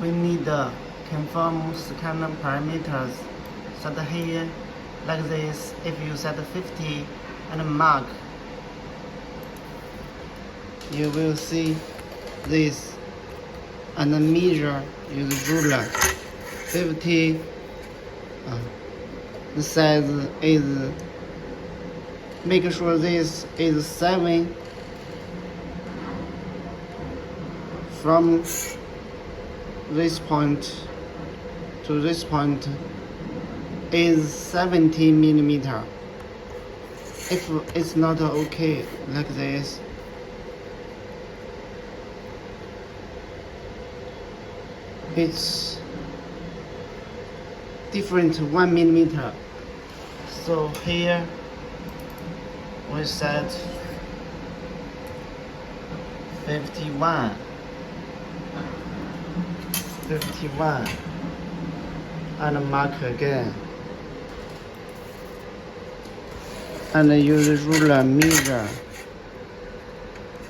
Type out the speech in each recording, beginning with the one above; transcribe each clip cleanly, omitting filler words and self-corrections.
we need to confirm scanner parameters. Set here like this. If you set 50 and mark, you will see this and measure use ruler. 50 the size is, make sure this is 7 from this point to this point is 70 millimeter. If it's not okay like this, it's different 1 millimeter. So here we set 51 and mark again and use ruler measure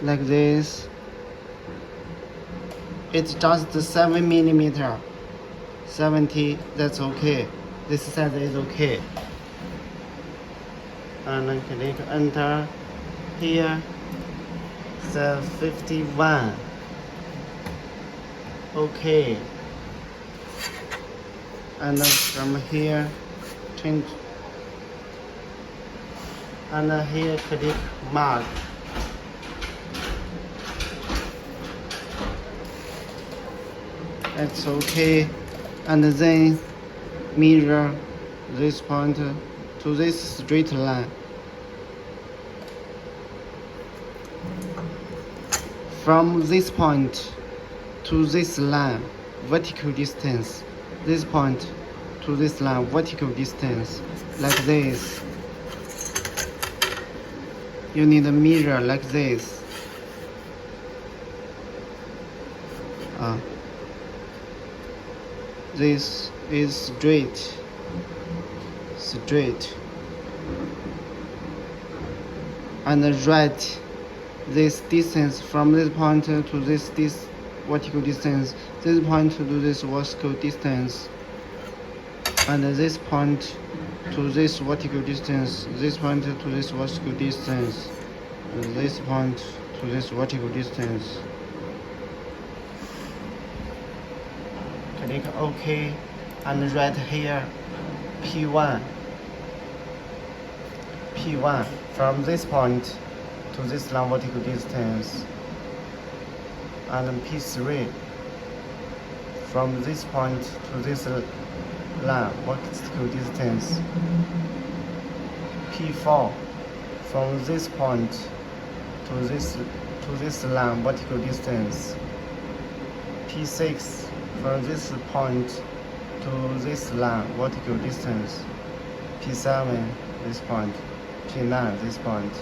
like this. It's just 7 millimeter. 70, that's okay. This size is okay. And then click enter. Here, set 51. Okay. And then from here, change. And then here, click mark. That's okay. And then measure this point to this straight line. From this point to this line, vertical distance. This point to this line, vertical distance, like this. You need a measure like this. This is straight, and write this distance from this point to this vertical distance, this point to this vertical distance, and this point to this vertical distance, this point to this vertical distance, this point to this vertical distance. Click OK and write here P1 from this point to this line vertical distance, and P3 from this point to this line vertical distance, P4 from this point to this line vertical distance, P6 from this point to this line vertical distance, P7 this point, P9 this point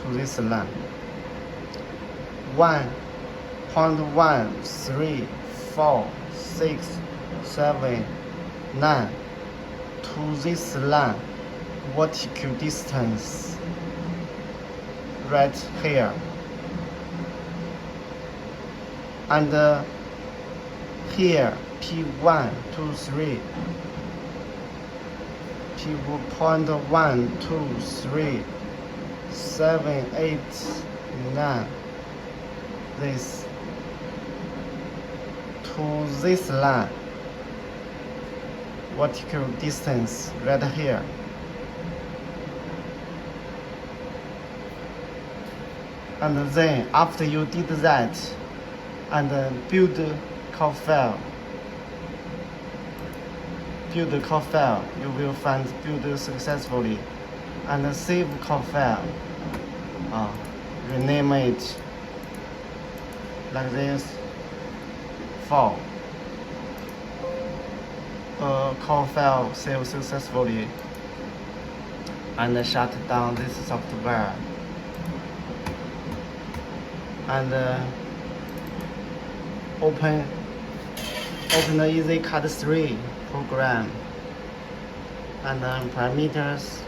to this line. 1.1, 3, 4, 6, 7, 9 to this line vertical distance right here. And here P1, 2, 3, P.1, 2, 3, 7, 8, 9, this to this line vertical distance right here. And then after you did that and build code file, you will find build successfully, and save code file, rename it like this, file. Code file save successfully, and shut down this software, and open the Ezcad3 program, and then parameters,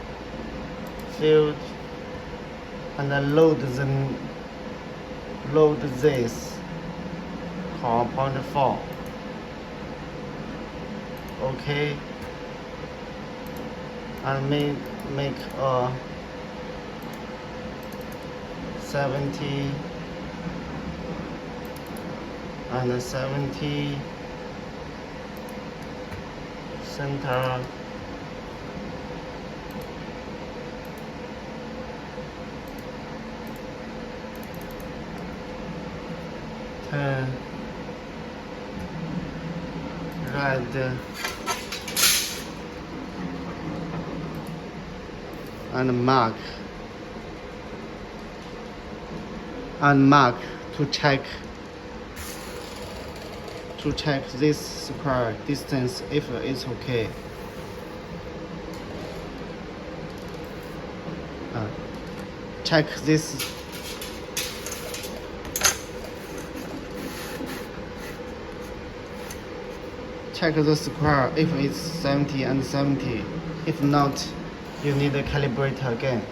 field, and then load this, for 0.4. Okay, and make a 70 and 70 center. Turn red and mark to check this square distance if it's okay. Check this. Check the square if it's 70 and 70. If not, you need to calibrate again.